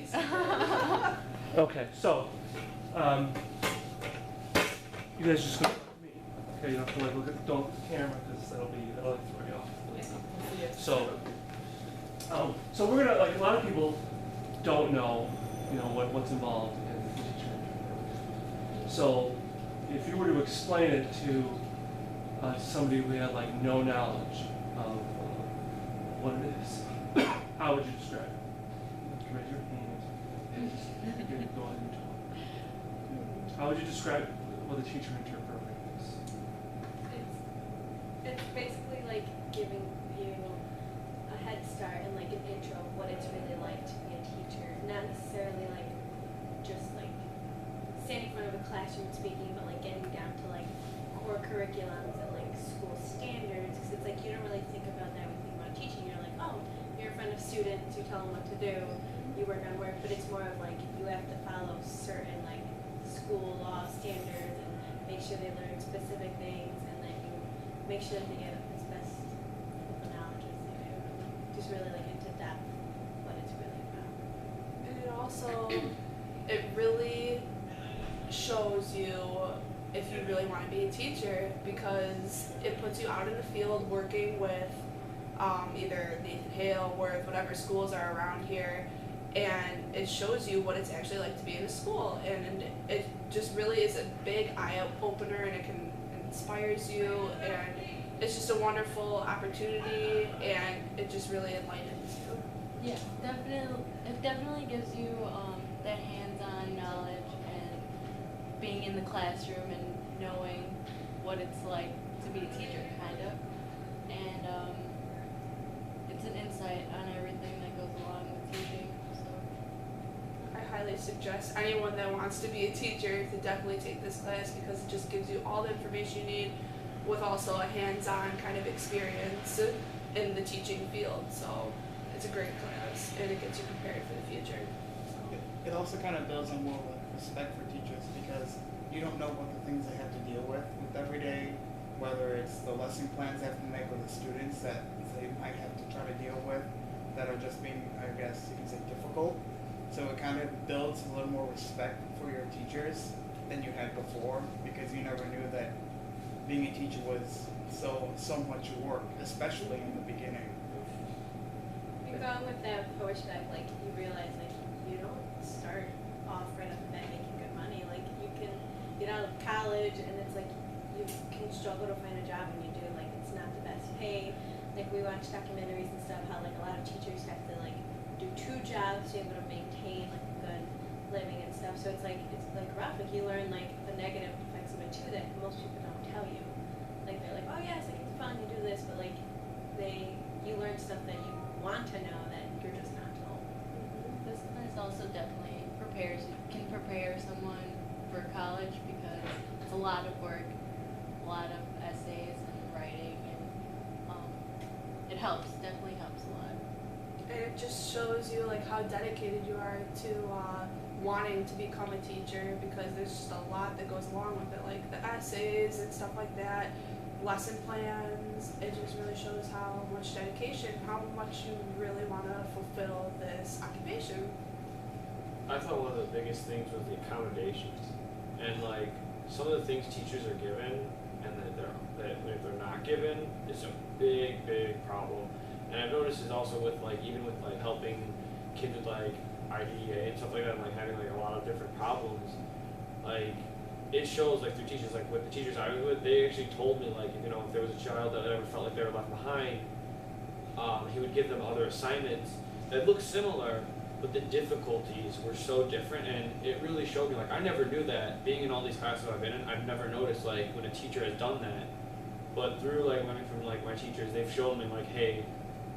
face. Okay, so you guys just gonna look at me. Okay, you don't have to like don't look at the camera because that'll like throw you off. So we're gonna, like, a lot of people don't know, what's involved in the teacher intern program. So if you were to explain it to somebody who had like no knowledge of what it is, how would you describe it? You can raise your hand and just go ahead and talk. How would you describe what the teacher intern program is? It's basically like giving you a head start and like an intro of what it's really like to be a teacher. Not necessarily like just like standing in front of a classroom speaking, but like getting down to like core curriculums and like school standards. Because it's like you don't really think about that when you think about teaching. You're like, oh, you're in front of students, you tell them what to do, you work on work. But it's more of like you have to follow certain like school law standards and make sure they learn specific things, and then you make sure that they get as best of the knowledge as they do. Just really like into depth what it's really about. And it also, it really shows you if you really want to be a teacher, because it puts you out in the field working with either Nathan Hale, Worth, whatever schools are around here, and it shows you what it's actually like to be in a school, and it just really is a big eye opener, and it inspires you, and it's just a wonderful opportunity, and it just really enlightens you. Yeah, definitely. It definitely gives you that hands-on knowledge and being in the classroom and knowing what it's like to be a teacher, kind of, and it's an insight on everything that goes along with teaching. So I highly suggest anyone that wants to be a teacher to definitely take this class, because it just gives you all the information you need with also a hands-on kind of experience in the teaching field. So it's a great class, and it gets you prepared for the future. It also kind of builds on more like respect for teachers, because you don't know what the things they have to deal with every day, whether it's the lesson plans they have to make with the students that they might have to try to deal with that are just being, I guess you can say, difficult. So it kind of builds a little more respect for your teachers than you had before, because you never knew that being a teacher was so much work, especially in the beginning. And going with that pushback, like you realize like you don't start off right off the bat making good money. Like you can get out of college and it's like you can struggle to find a job when you do. Like it's not the best pay. Like we watch documentaries and stuff how like a lot of teachers have to like do 2 jobs to be able to maintain like a good living and stuff. So it's like rough. Like you learn like the negative effects of it too that most people don't tell you. Like they're like, oh yes, like it's fun, you do this, but like you learn stuff that you want to know that you're just not told. this class also definitely can prepare someone for college, because it's a lot of work, a lot of essays and writing, and it definitely helps a lot. And it just shows you like how dedicated you are to wanting to become a teacher, because there's just a lot that goes along with it, like the essays and stuff like that, lesson plans. It just really shows how much dedication, how much you really want to fulfill this occupation. I thought one of the biggest things was the accommodations, and like some of the things teachers are given and that if they're not given, it's a big problem. And I've noticed it's also with like even with like helping kids with like IDEA and stuff like that, and like having like a lot of different problems. Like it shows like through teachers, like with the teachers I was with, they actually told me like if there was a child that ever felt like they were left behind, he would give them other assignments that looked similar, but the difficulties were so different, and it really showed me like I never knew that. Being in all these classes I've been in, I've never noticed like when a teacher has done that. But through like learning from like my teachers, they've shown me like, hey,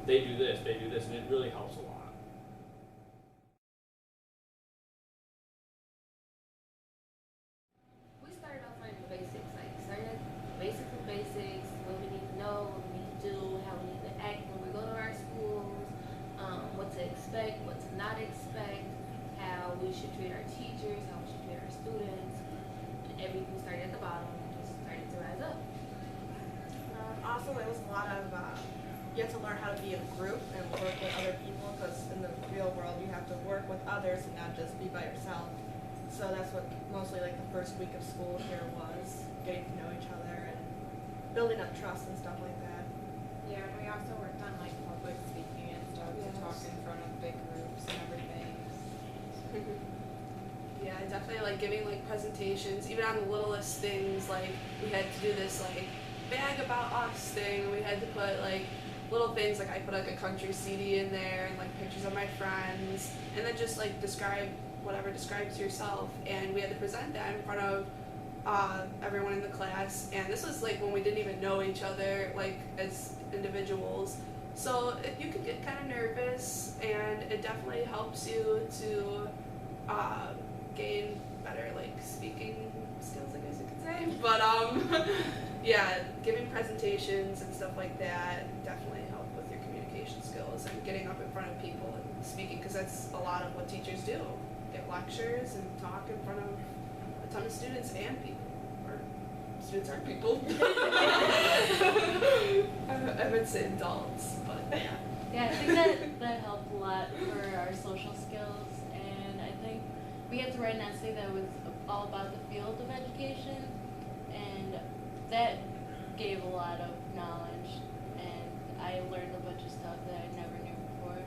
they do this, and it really helps a lot. We started off learning the basics, like starting at basics, what we need to know, what we need to do, how we need to act when we go to our schools, what to expect, what to not expect, how we should treat our teachers, how we should treat our students, and everything started at the bottom and just started to rise up. Also, it was a lot of you have to learn how to be in a group and work with other people, because in the real world you have to work with others and not just be by yourself. So that's what mostly like the first week of school here was, getting to know each other and building up trust and stuff like that. Yeah, and we also worked on like public speaking and stuff to talk in front of big groups and everything. Yeah, definitely like giving like presentations, even on the littlest things. Like we had to do this like bag about us thing. We had to put like little things, like I put like a country CD in there and like pictures of my friends, and then just like describe whatever describes yourself. And we had to present that in front of everyone in the class. And this was like when we didn't even know each other like as individuals. So you can get kind of nervous, and it definitely helps you to gain better like speaking skills, I guess you could say. But yeah, giving presentations and stuff like that definitely help with your communication skills and getting up in front of people and speaking, because that's a lot of what teachers do. Give lectures and talk in front of a ton of students and people, or students aren't people. I would say adults, but yeah. Yeah, I think that helped a lot for our social skills, and I think we had to write an essay that was all about the field of education, and that gave a lot of knowledge, and I learned a bunch of stuff that I never knew before.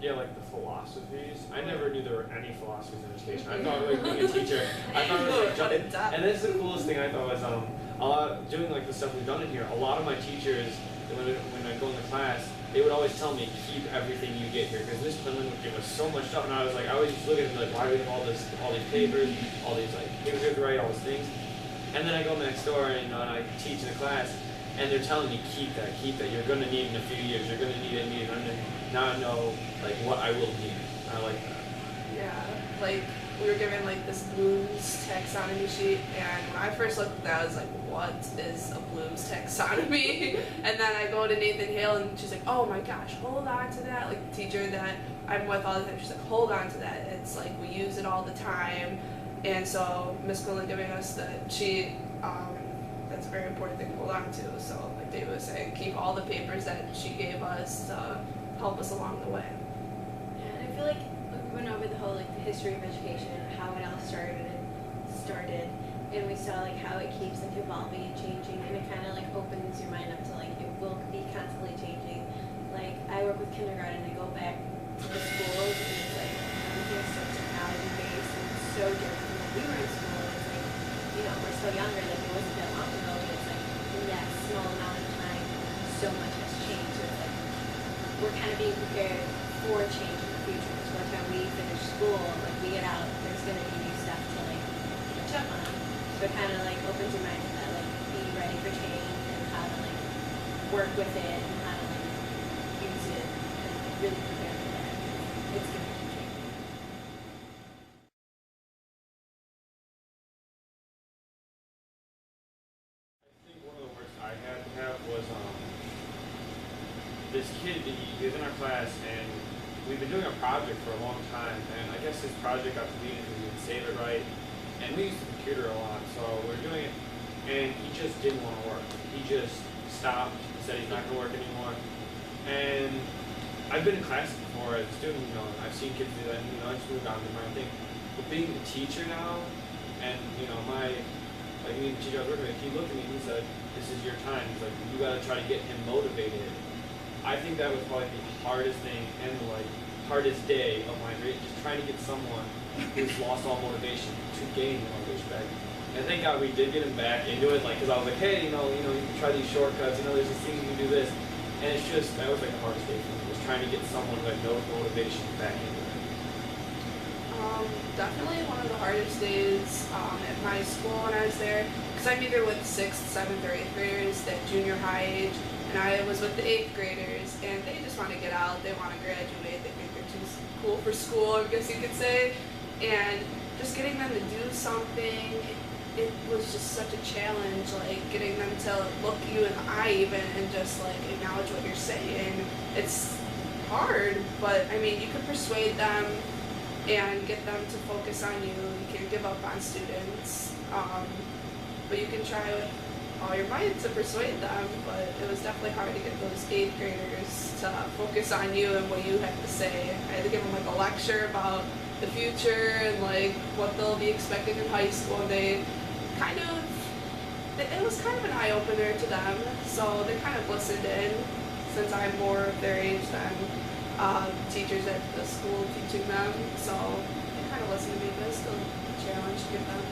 Yeah, like the philosophies. I never knew there were any philosophies in education. I thought like being a teacher, I thought it was like and this is the coolest thing I thought was doing like the stuff we've done in here. A lot of my teachers, when I go in the class, they would always tell me, keep everything you get here, because Miss Quinlan would give us so much stuff, and I was like, I always just look at it like, why do we have all these papers, all these like papers to write, all these things, and then I go next door and I teach in a class, and they're telling me, keep that, you're going to need it in a few years, you're going to need it, and now I know like what I will need. I like that. Yeah, like we were given like this Bloom's taxonomy sheet, and when I first looked at that, I was like, what is a Bloom's taxonomy? And then I go to Nathan Hale, and she's like, oh my gosh, hold on to that. Like the teacher that I'm with all the time, she's like, hold on to that. It's like we use it all the time. And so Miss Quinlan giving us the sheet, that's a very important thing to hold on to. So like David was saying, keep all the papers that she gave us to help us along the way. And I feel like we went over the whole like the history of education and how it all started, and we saw like how it keeps like evolving and changing, and it kind of like opens your mind up to like it will be constantly changing. Like I work with kindergarten, and I go back to the schools, and it's like everything's so technology based and so different from when we were in school. It's like, you know, we're so younger, like it wasn't that long ago, but it's like in that small amount of time, so much has changed. So it's like we're kind of being prepared for change in the future. So by the time we finish school, like we get out, there's going to be new stuff to like catch up on. So it kind of like opens your mind to that, like be ready for change and how to like work with it and how to like use it and like, really prepare for that. It's going to keep changing. I think one of the worst I had to have was this kid. He was in our class, and we've been doing a project for a long time, and I guess his project got deleted because he didn't save it right. And we use the computer a lot, so we were doing it, and he just didn't want to work. He just stopped and said he's not going to work anymore. And I've been in classes before as a student, you know, I've seen kids do that, and, you know, I just moved on to my own thing. But being a teacher now, and, you know, me and the teacher I was working with, he looked at me and he said, this is your time. He's like, you got to try to get him motivated. I think that was probably the hardest thing and the hardest day of my grade, just trying to get someone who's lost all motivation to gain the motivation back. And thank God we did get him back into it, like, because I was like, hey, you know, you can try these shortcuts, you know, there's this thing you can do this. And it's just, that was like the hardest day for me, was trying to get someone who had no motivation back into it. Definitely one of the hardest days at my school when I was there, because I'm either with 6th, 7th, or 8th graders, that junior high age, and I was with the 8th graders, and they just want to get out, they want to graduate, they think they're too cool for school, I guess you could say, and just getting them to do something, it was just such a challenge, like getting them to look you in the eye even and just like acknowledge what you're saying. It's hard, but I mean, you can persuade them and get them to focus on you. You can't give up on students, but you can try with all your might to persuade them, but it was definitely hard to get those 8th graders to focus on you and what you had to say. I had to give them like a lecture about the future and like what they'll be expecting in high school, and they kind of, it was kind of an eye-opener to them, so they kind of listened in, since I'm more of their age than teachers at the school teaching them, so they kind of listened to me, but it's still a challenge to get them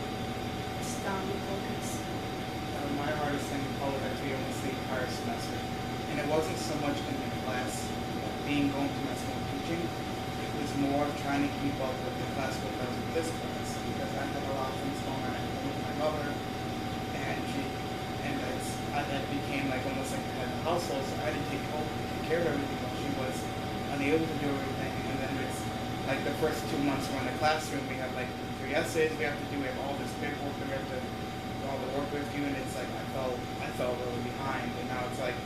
down and focus. My hardest thing probably had to be almost the entire semester. And it wasn't so much in the class, going to my school teaching. It was more of trying to keep up with the class with this class, because I had a lot of things going on at home with my mother, and that became like almost like the head of the household, so I had to take care of everything while she was unable to do everything. And then it's like the first 2 months we're in the classroom, we have like 3 essays we have to do, we have all this paperwork that we have to do all the work with you, and it's like I felt really behind, and now it's like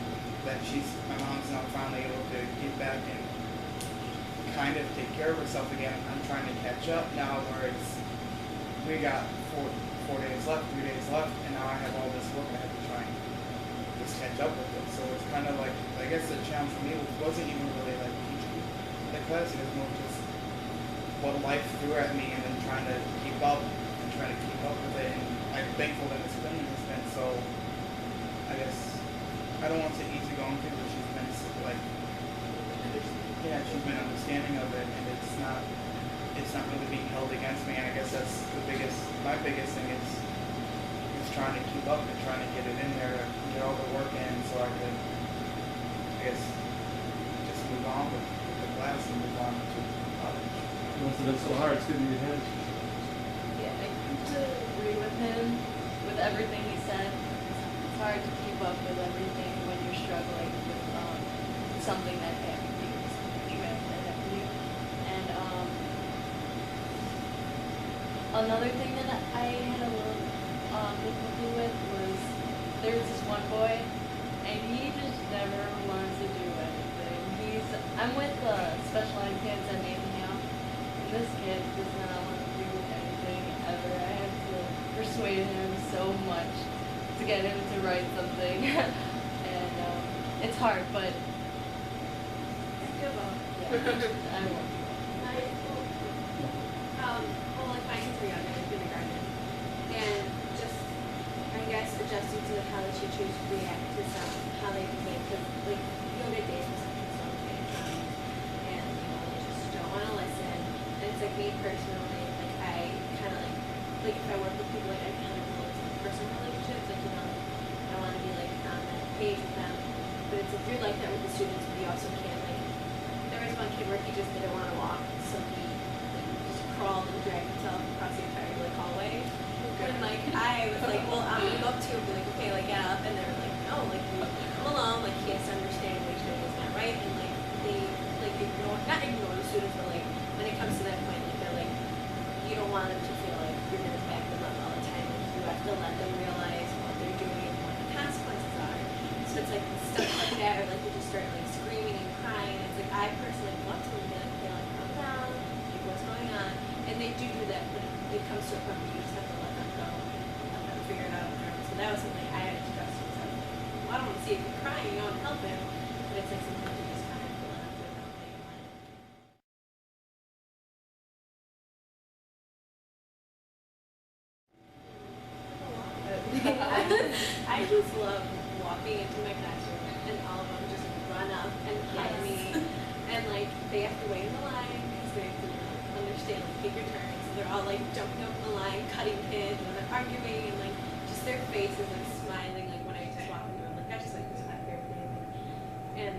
that my mom's now finally able to get back and kind of take care of herself again. I'm trying to catch up now, where we got 4 days left, 3 days left, and now I have all this work I have to try and just catch up with it. So it's kind of like, I guess the challenge for me wasn't even really like teaching the class, it was more just what life threw at me, and then trying to keep up with it. And I'm thankful that Miss Finley has been so, I guess, I don't want to say easygoing too, but she's been like, she's been understanding of it, and it's not really being held against me. And I guess that's my biggest thing is trying to keep up and trying to get it in there, get all the work in, so I can, I guess, just move on with the class and move on to college. It must have been so hard. It's good to be ahead. Yeah, I completely agree with him, with everything he said. It's hard to keep up with everything when you're struggling with something that happened to you, something traumatic that happened to you. And another thing that I had a little difficulty with was there was this one boy, and he just never wants to do anything. I'm with special ed kids at Nathan, and this kid does not want to do anything ever. I had to persuade him so much to get him to write something, and it's hard, but Give up. yeah, I won't. Well, like my kids were younger in kindergarten, and just, I guess, adjusting to how the teachers react to how they behave, because, like, you'll get days where some kids don't pay attention, and, they just don't want to listen, and it's like me personally, like, I kind of, like, if I work with people, like, I kind of look at personal relationships, like, I want to be, like, on that page with them, but it's like, you're like that with the students, but you also can't, like, there was one kid where he just didn't want to walk, so he just crawled and dragged himself across the entire hallway. And like I was like, well, I'm gonna go up to him and be like, okay, like get up, and they were like, no, like you come along, like he has to understand what he's doing is not right, and like they like not ignore the students, but like when it comes to that point, like they're like, you don't want them to feel like you're gonna back them up all the time. Like you have to let them realize what they're doing and what the consequences are. So it's like stuff like that, or like you just start like screaming and crying. It's like I personally want to be like, okay, like calm down, like what's going on, and they do that, but it comes to a point where you just have to let them go, let them figure it out on their own. So that was something I had to adjust to myself. Well, I don't want to see if you're crying, you want to help him, but it's like something you just kind of have to let them do their own thing. I just love walking into my classroom and all of them just run up and hug me, and like they have to wait in the line because they have to understand like take your turn. So they're all like jumping up in the line, cutting pins, and they're arguing, and like just their faces like smiling like when I just walk in the room. Like that's just like my favorite thing. And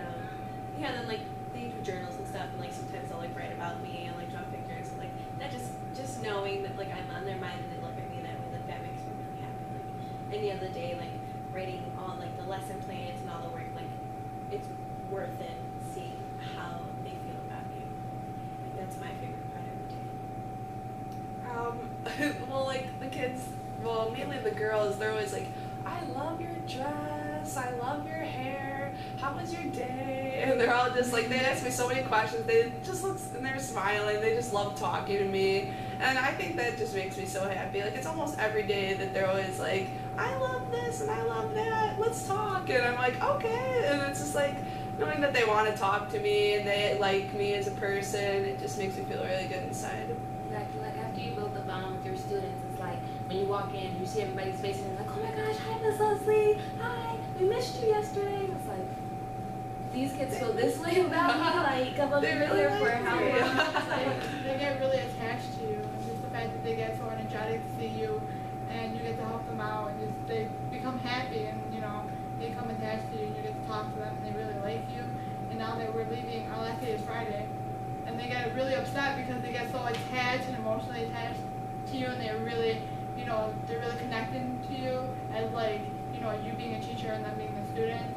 yeah, then like they do journals and stuff, and like sometimes they'll like write about me and like draw pictures, and like that just knowing that like I'm on their mind and they look at me that way, like that makes me really happy. Like any other day, like writing all like the lesson plans and all the work, like it's worth it seeing how they feel about you. Like that's my favorite part of the day. Well, like the kids, well, mainly the girls, they're always like, I love your dress, I love your hair, how was your day? And they're all just like, they ask me so many questions, they just look, and they're smiling, they just love talking to me. And I think that just makes me so happy. Like, it's almost every day that they're always like, I love this and I love that, let's talk. And I'm like, okay. And it's just like, knowing that they want to talk to me and they like me as a person, it just makes me feel really good inside. Exactly. Like after you build the bond with your students, it's like when you walk in, you see everybody's face and you're like, oh my gosh, hi Miss Leslie, hi, we missed you yesterday. It's like, these kids feel this way about me, like I've been really here for like how me. long? It's like, They get really attached to you, and just the fact that they get so energetic to see you, and you get to help them out, and just they become happy, and you know they become attached to you, and you get to talk to them, and they really like you. And now that we're leaving, our last day is Friday, and they get really upset because they get so attached and emotionally attached to you, and they're really, you know, they're really connected to you as like, you know, you being a teacher and them being a student.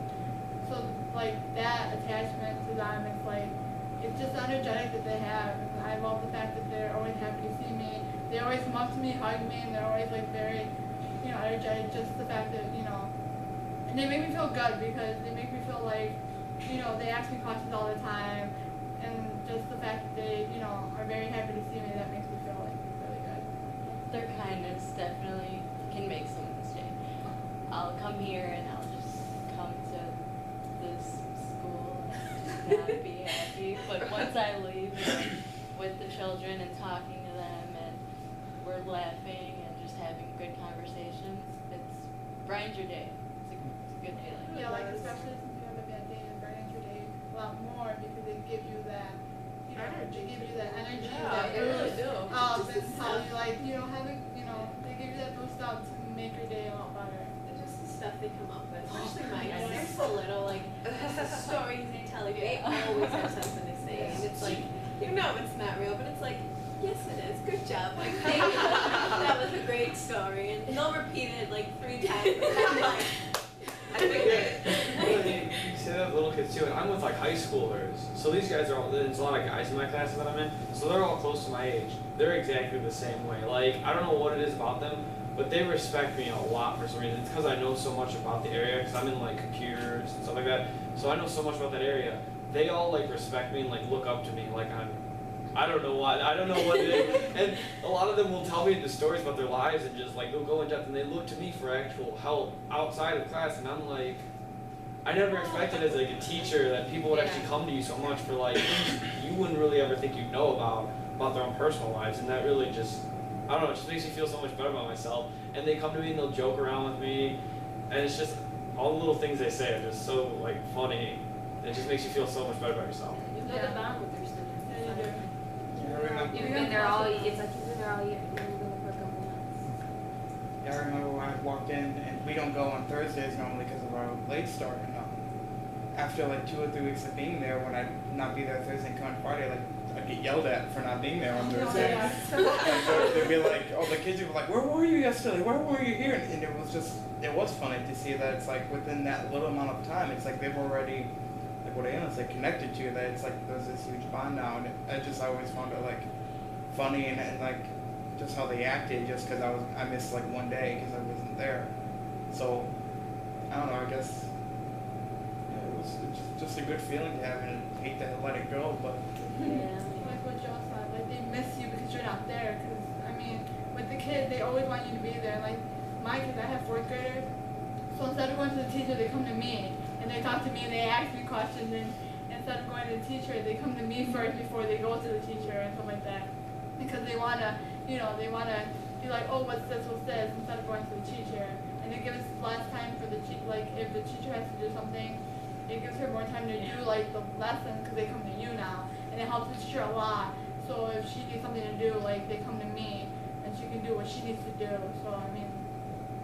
So like that attachment to them, it's like, it's just energetic that they have, and I love the fact that they're always happy to see me. They always come up to me, hug me, and they're always like very, you know, energetic. Just the fact that, you know, and they make me feel good because they make me feel like, you know, they ask me questions all the time, and just the fact that they, you know, are very happy to see me, that makes me feel like really good. Their kindness definitely can make someone stay. I'll come here and I'll just come to this school and just not be happy. But once I leave, you know, with the children and talking to them and we're laughing and just having good conversations, it brightens your day. It's a good feeling. Yeah, like especially since you have a bad day, it brightens your day a lot more because they give you that, you know, they give you that energy, that they really boost do. and tell you like, you know, having, you know, they give you that boost up to make your day a lot better. Just the stuff they come up with, especially mine. They're so little, like just the stories they tell you. They always have something to say, and it's like, you know, it's not real, but it's like, yes, it is. Good job. Like, thank you. That was a great story, and they'll repeat it like 3 times. And I'm like, I think You say that with little kids too, and I'm with like high schoolers. So these guys are all, there's a lot of guys in my classes that I'm in, so they're all close to my age. They're exactly the same way. Like, I don't know what it is about them, but they respect me a lot for some reason. It's because I know so much about the area, because I'm in like computers and stuff like that. So I know so much about that area. They all like respect me and like look up to me like I don't know why. I don't know what it is. And a lot of them will tell me the stories about their lives and just like they'll go in depth and they look to me for actual help outside of class. And I'm like, I never expected as like a teacher that people would actually come to you so much for like things you wouldn't really ever think you'd know about their own personal lives. And that really just, I don't know, it just makes me feel so much better about myself. And they come to me and they'll joke around with me. And it's just, all the little things they say are just so like funny. It just makes you feel so much better about yourself. you build a bond with your students. Yeah, you It's do. like, Yeah, I remember. you've been there all, it's like you've been there all year, you've been there for a couple months. Yeah, I remember when I walked in, and we don't go on Thursdays normally because of our late start. And after like 2 or 3 weeks of being there, when I'd not be there Thursday and come on Friday, like I'd get yelled at for not being there on Thursday. Yeah. And so they'd be like, oh, the kids would be like, where were you yesterday? Why were you here? And it was funny to see that it's like within that little amount of time, it's like they've already, like what Anna said, connected to you, that it's like there's this huge bond now. And I always found it like funny and like just how they acted just because I missed like one day because I wasn't there. So, I don't know, I guess, yeah, it was just a good feeling to have, and I hate to let it go, but Yeah. Like what Joe said, like they miss you because you're not there. Because I mean, with the kids, they always want you to be there. Like my kids, I have 4th graders, so instead of going to the teacher, they come to me and they talk to me and they ask me questions. And instead of going to the teacher, they come to me first before they go to the teacher and stuff like that. Because they wanna, you know, they wanna be like, oh, what's this, instead of going to the teacher. And it gives less time for the like if the teacher has to do something, it gives her more time to do like the lesson because they come to you now. And it helps the teacher a lot. So if she needs something to do, like they come to me and she can do what she needs to do. So I mean,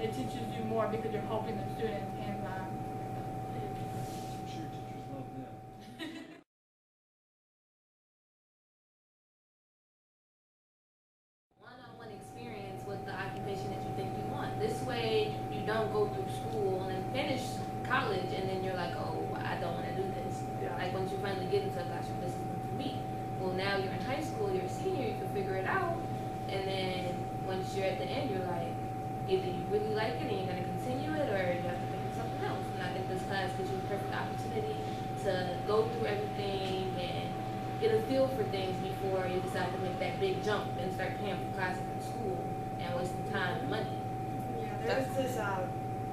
it teaches you more because you're helping the students hands-on. I'm sure teachers love that. One-on-one experience with the occupation that you think you want. This way, you don't go through school and then finish college and then you're like, oh, I don't want to do this. Yeah. Like once you finally get into a classroom, this isn't for me. Well, now you're in high school, you're a senior, you can figure it out. And then once you're at the end, you're like, either you really like it and you're going to continue it, or you have to think of something else. And I think this class gives you the perfect opportunity to go through everything and get a feel for things before you decide to make that big jump and start paying for classes in school and wasting time and money. Yeah, There's this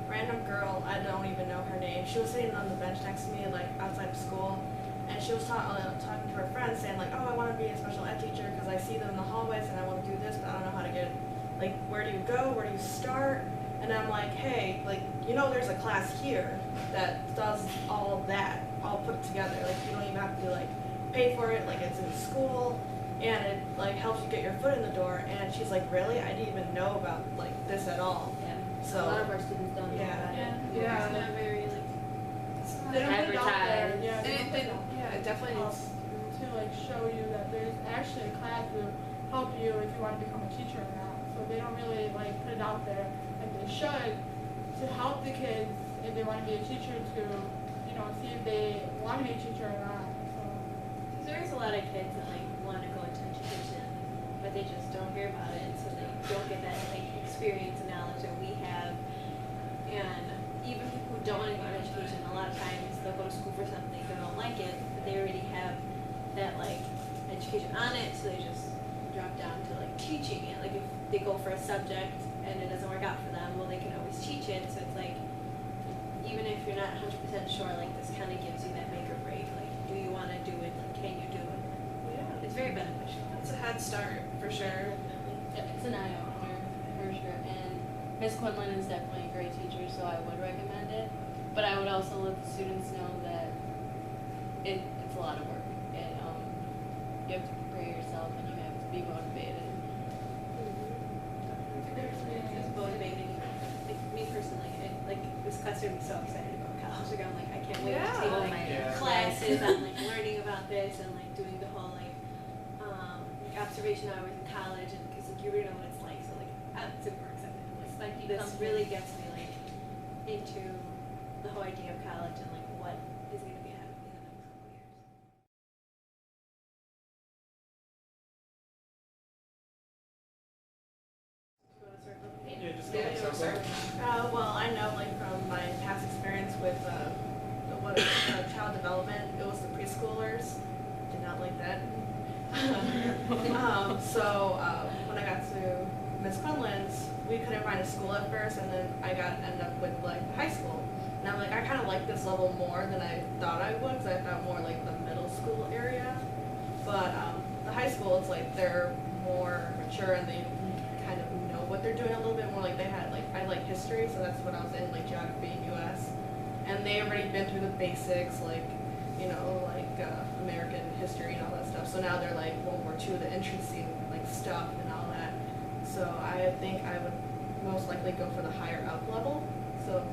random girl, I don't even know her name. She was sitting on the bench next to me, like outside of school, and she was talking to her friends, saying like, "Oh, I want to be a special ed teacher because I see them in the hallways and I want to do this, but I don't know how to get it. Like, where do you go? Where do you start?" And I'm like, "Hey, like, there's a class here that does all that, all put together. Like, you don't even have to like pay for it. Like, it's in school." And it like helps you get your foot in the door. And she's like, "Really? I didn't even know about like this at all." Yeah. So a lot of our students don't know yeah. about it. Yeah. It's not very like. They don't put it out there. Advertise. Yeah, they don't put it out Yeah, it definitely there. needs. To like show you that there's actually a class to help you if you want to become a teacher or not. So they don't really like put it out there like they should to help the kids if they want to be a teacher to, see if they want to be a teacher or not. So. Because there's a lot of kids that like want to go into education, but they just don't hear about it, so they don't get that like experience and knowledge that we have. And even people who don't want to go into education, a lot of times they'll go to school for something, they don't like it, but they already have that like education on it, so they just drop down to like teaching it. Like if they go for a subject and it doesn't work out for them, well they can always teach it. So it's like even if you're not 100% sure, like this kind of gives you that make or break. Like, do you want to do it? Like, can you do it? Yeah. It's very beneficial. It's a head start for sure. Definitely. Yeah, it's an eye opener for sure. And Miss Quinlan is definitely a great teacher, so I would recommend it. But I would also let the students know that it's a lot of work. And you have to prepare yourself and you have to be motivated. It's motivating. Like me personally, like this class made me so excited about college. Like I'm like I can't wait to take Yeah. like Yeah. classes. I'm like learning about this and like doing the whole like observation hours in college, and because like you really know what it's like. So like I'm super excited. It's like really gets me like into the whole idea of college and like what is going to be ahead of me in the next couple years. Yeah, just go in circle. Well, I know like from my past experience with child development, it was the preschoolers. Did not like that. When I got to Miss Quinlan's, we couldn't find a school at first, and then ended up with like high school. And I'm like, I kind of like this level more than I thought I would, because I thought more like the middle school area. But the high school, it's like they're more mature and they kind of know what they're doing a little bit more. Like they had I like history, so that's what I was in, like geography and US, and they already been through the basics, like American history and all that stuff. So now they're like World War II, the interesting like stuff and all that. So I think I would most likely go for the higher up level. So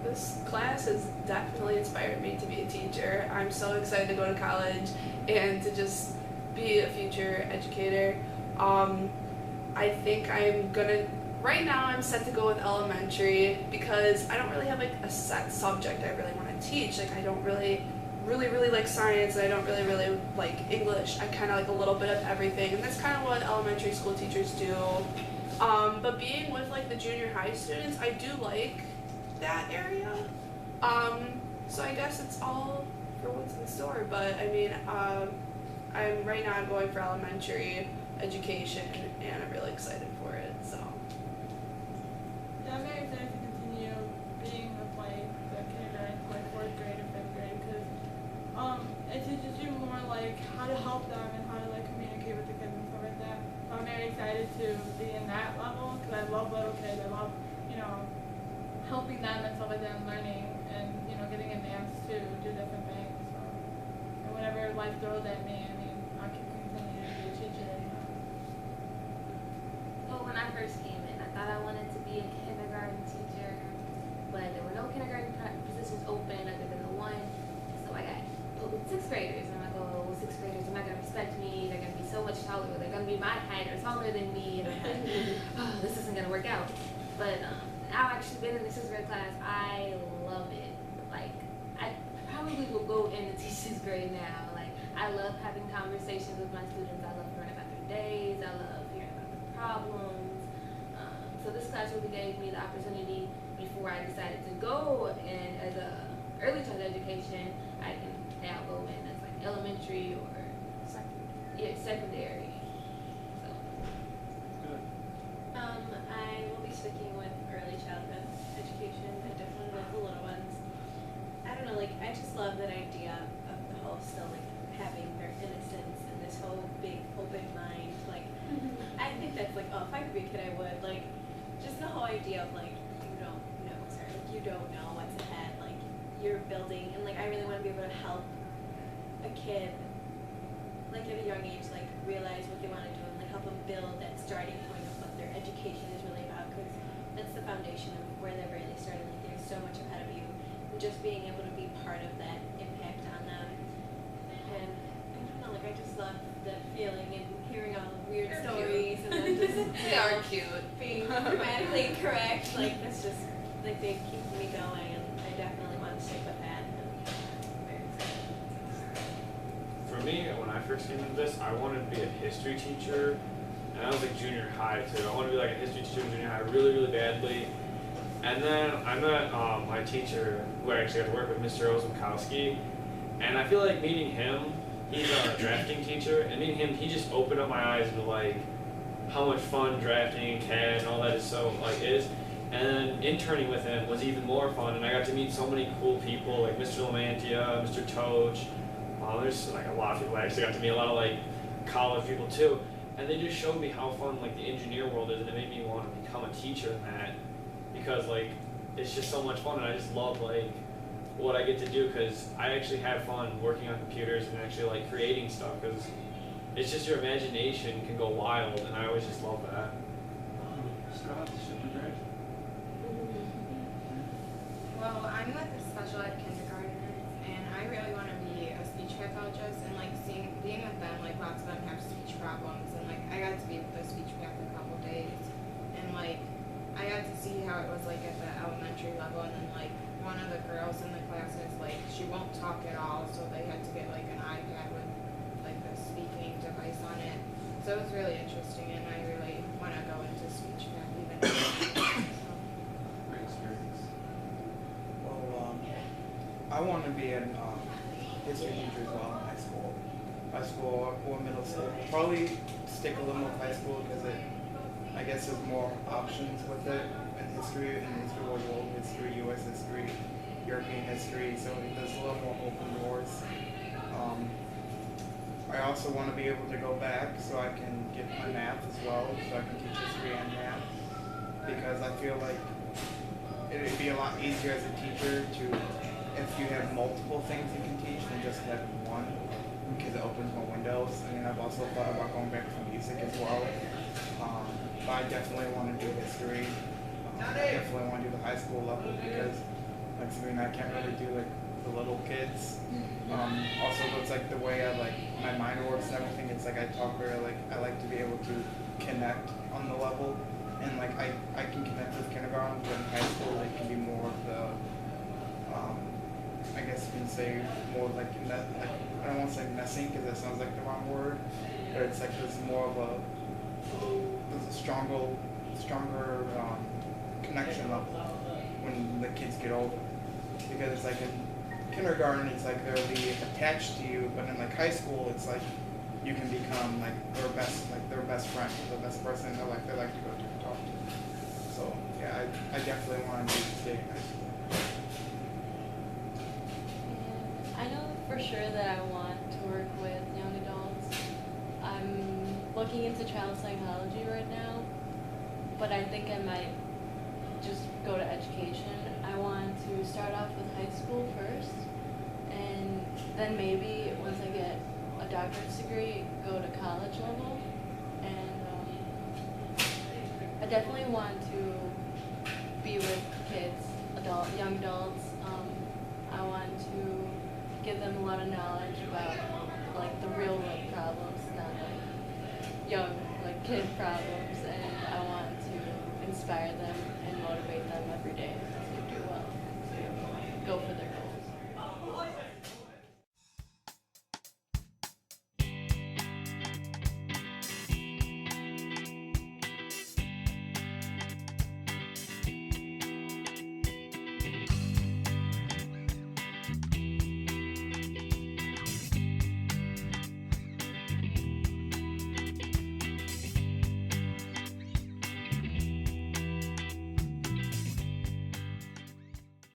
This class has definitely inspired me to be a teacher. I'm so excited to go to college and to just be a future educator. I think right now I'm set to go with elementary because I don't really have like a set subject I really want to teach. Like I don't really like science, and I don't really like English. I kind of like a little bit of everything, and that's kind of what elementary school teachers do. But being with like the junior high students, I do like that area. So I guess it's all for what's in store. But I mean, I'm going for elementary education, and I'm really excited for it. So. Yeah, I'm very excited to continue being with the kindergarten to 4th grade and 5th grade because it teaches you more like how to help them and how to like communicate with the kids and stuff like that. So I'm very excited to be in that level because I love little kids. I love helping them and stuff like that and learning and getting advanced to do different things. So and whatever life throws at me, I mean I can continue to be a teacher. Well, when I first came in, I thought I wanted to be a kindergarten teacher, but there were no kindergarten positions open other than the one. So I got put with 6th graders, and I'm like, oh, 6th graders are not going to respect me. They're going to be so much taller. They're going to be my height or taller than me. And I'm like, oh, this isn't going to work out. But I've actually been in the 6th grade class. I love it. Like, I probably will go in and teach 6th grade now. Like, I love having conversations with my students. I love hearing about their days. I love hearing about their problems. So this class really gave me the opportunity before I decided to go in as a early childhood education. I can now go in as like elementary or secondary. So. Good. I will be sticking with early childhood education and definitely with the little ones. I don't know, like I just love that idea of the whole still like having their innocence and this whole big open mind. Like I think that's like, oh, if I could be a kid I would. Like just the whole idea of like you don't know, sorry, like you don't know what's ahead. Like you're building and like I really want to be able to help a kid like at a young age like realize what they want to do and like help them build that starting point of what their education is really about, because that's the foundation of where they're really starting. Like there's so much ahead of you, and just being able to be part of that impact on them. And I don't know, like I just love the feeling and hearing all the weird stories and then just They are cute. being grammatically correct. Like that's just like they keep me going, and I definitely want to stick with that. And I'm very excited. For me, when I first came into this, I wanted to be a history teacher, and I was like junior high too. I wanted to be like a history teacher in junior high really, really badly. And then I met my teacher, who I actually got to work with, Mr. Ozumkowski, and I feel like meeting him, he's a drafting teacher, and meeting him, he just opened up my eyes to like how much fun drafting and CAD and all that is so like is. And then interning with him was even more fun, and I got to meet so many cool people like Mr. Lamantia, Mr. Toach. There's like a lot of people. I actually got to meet a lot of like college people too, and they just showed me how fun like the engineer world is, and it made me want to become a teacher in that, because like it's just so much fun, and I just love like what I get to do, because I actually have fun working on computers and actually like creating stuff, because it's just your imagination can go wild, and I always just love that. Well, I'm with a special ed kindergartner, and I really want to be a speech pathologist, and like being with them, like lots of them have speech problems, and like I got to be with the speech path a couple days, and like I got to see how it was like at the elementary level, and then like one of the girls in the class is like she won't talk at all, so they had to get like an iPad with like the speaking device on it. So it was really interesting, and I really want to go into speech path even. So. Great experience. Well, I want to be a history teacher as well in high school or middle school. Probably stick a little more with high school because I guess there's more options with it in history, world history, U.S. history, European history. So there's a little more open doors. I also want to be able to go back so I can get my math as well, so I can teach history and math, because I feel like it would be a lot easier as a teacher if you have multiple things you can teach than just have one, because it opens more windows. I mean, I've also thought about going back to music as well, but I definitely want to do history. I definitely want to do the high school level, because like Sabrina, I can't really do like the little kids. Also, it's like the way I like my mind works and everything. It's like I talk very like I like to be able to connect on the level, and like I can connect with kindergarten, but in high school it can be more of the I guess you can say more like I don't want to say messing because that sounds like the wrong word, but it's like there's more of a stronger connection level when the kids get older, because it's like in kindergarten it's like they'll be attached to you, but in like high school it's like you can become like their best friend, the best person in their life they like to go to and talk to. So yeah, I definitely want to stay in high school. I know for sure that I want to work with young adults. I'm looking into child psychology right now, but I think I might just go to education. I want to start off with high school first, and then maybe once I get a doctorate degree, go to college level. And I definitely want to be with kids, young adults. I want to give them a lot of knowledge about like the real world problems, not like young like kid problems, and I want to inspire them and motivate them every day to do well, to go for their